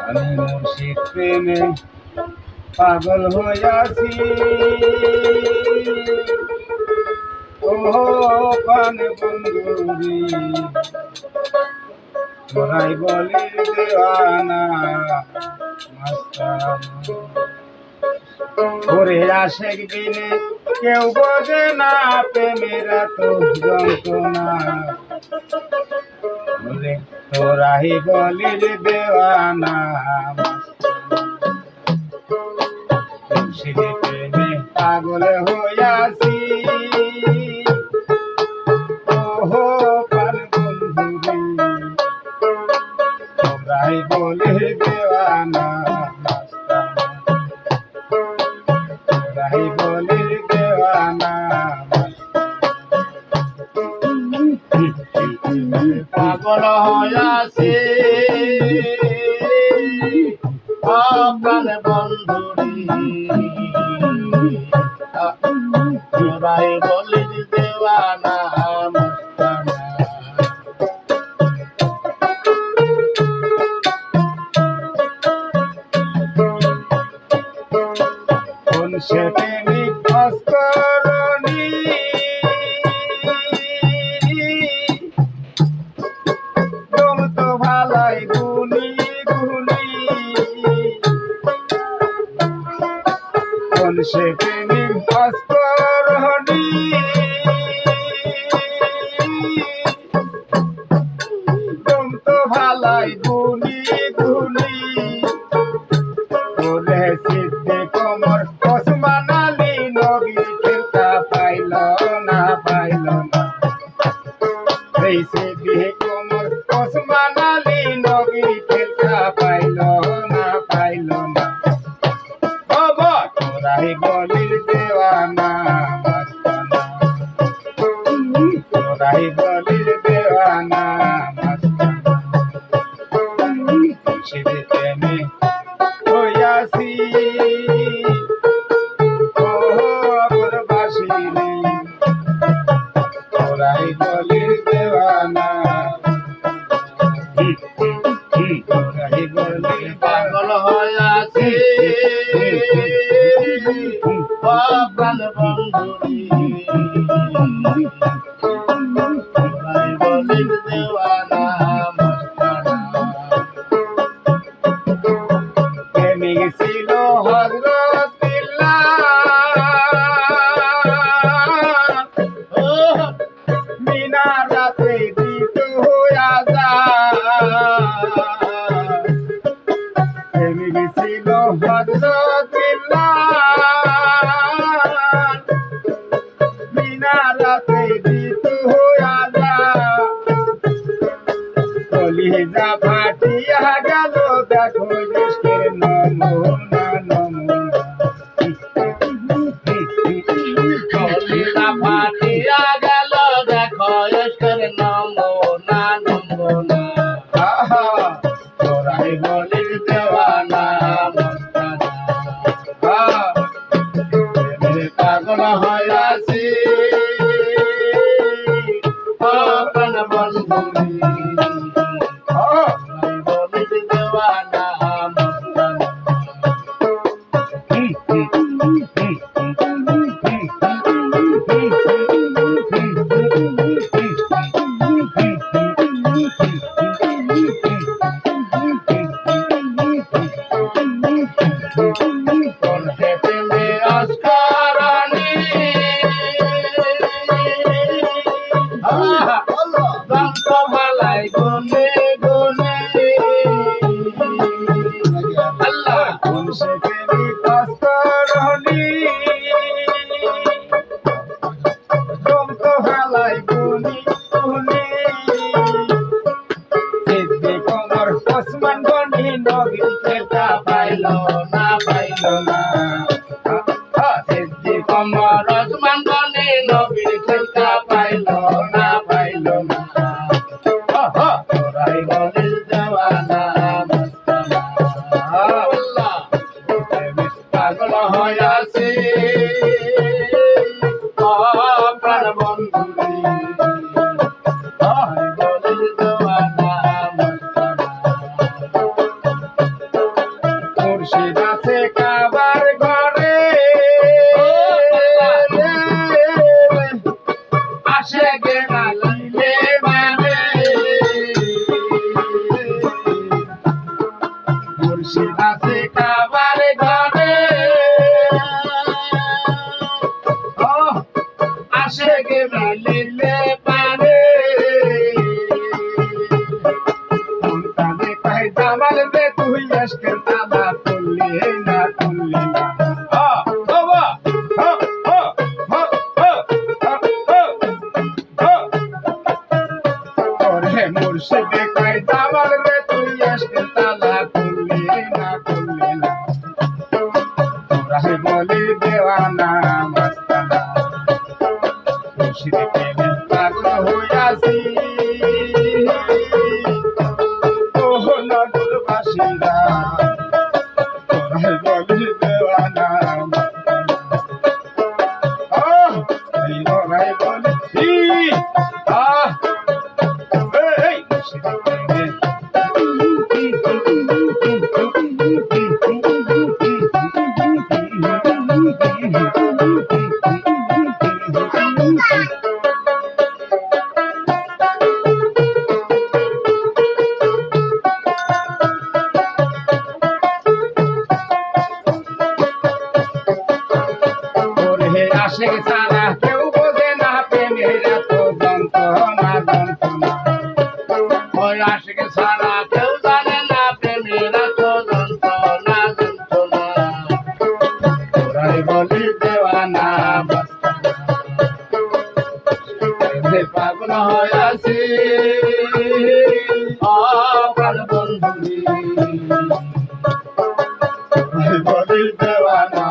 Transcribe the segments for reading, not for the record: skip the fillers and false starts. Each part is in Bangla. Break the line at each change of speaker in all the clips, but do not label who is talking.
আমি মুর্শিদ প্রেমে পাগল হইয়াছি ও পান বন্ধুরি তোরাই বলির দেওয়ানা মাস্তানা ওরে আশেক দিনে কেউ বোঝে না প্রেমের এত যন্ত্রণা ওরে তোরাই বলির দেওয়ানা মুর্শিদ প্রেমে পাগল হইয়াছি ওহো পান বন্ধুরি তোরাই বলির দেওয়ানা বলির দেওয়ানা পাগল হইয়াছি প্রাণ বন্ধুরি তোরাই বলির দেওয়ানা কোন সে প্রেমিক ভাস্করণী তোম তো ভালাই গুনি গুনি কোন সে প্রেমিক ভাস্করণী তোম তো ভালাই গুনি গুনি ওরে সিদ্ধে কমর ওসমান আলী নবী খেলতা পাইল না এই সিদ্ধে কমর ওসমান আলী নবী খেলতা পাইল না বাবা তোরাই বলির দেওয়ানা মাস্তানা তোরাই বলির দেওয়ানা মাস্তানা মুর্শিদ প্রেমে হইয়াছি অপরবাসিনী তোরাই বলির দেওয়ানা তোরাই বলির পাগল হইয়াছি প্রাণ বন্ধুরি তোরাই বলির দেওয়ানা প্রেমিক ছিল হযরতুল্লাহ মিনারাতে দিত আযান প্রেমিক ছিল হযরতুল্লাহ মিনারাতে দিত আযান কলিজা ফাটিয়া গেল দেখো ইশকের নমুনা কলিজা ফাটিয়া গেল দেখো ইশকের নমুনা তোরাই বলির দেওয়ানা মাস্তানা পাগল হইয়াছি প্রাণ বন্ধুরি বলির দেওয়ানা কোন সে প্রেমে আসকারানি দন্ত ভালাই গুনে গুনে আল্লাহ কোন সে প্রেমিক আসকারানি দন্ত ভালাই গুনি গুনি সিদ্ধে কমর ওসমান গনি নবী খেলতা পাইল না সিদ্ধে কমর ওসমান গনি নবী খেলতা পাইল না তোরাই বলির দেওয়ানা মাস্তানা আল্লাহ পাগল হইয়াছি প্রাণ বন্ধুরি বলির দেওয়ানা এসকের তালা তুললি না তুললি না বাবা ওরে মুর্শিদে কয় দামাল রে তুই এসকের তালা তুললি না তুললি না তোরা বলি দেওয়ানা মাস্তানা মুর্শিদে প্রেমে পাগল হইয়াছি নগরবাসীরা তোরা বলি দেওয়ানা ভাই বলি আশিক ছাড়া কেউ বোঝে না প্রেমের এত যন্ত্রণা যন্ত্রণা ওই আশিক ছাড়া কেউ জানে না প্রেমের এত যন্ত্রণা যন্ত্রণা তোরাই বলি দেওয়ানা পাগল হইয়াছি প্রাণ বন্ধু বলি দেওয়ানা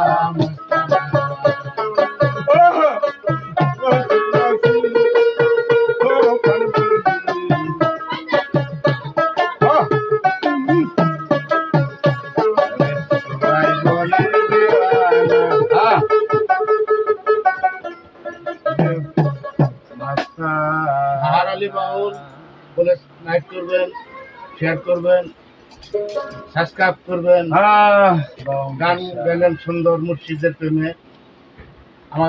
আলী বাউল বলে লাইক করবেন, শেয়ার করবেন, সাবস্ক্রাইব করবেন, গান গাইলেন সুন্দর মুর্শিদের প্রেমে। আমার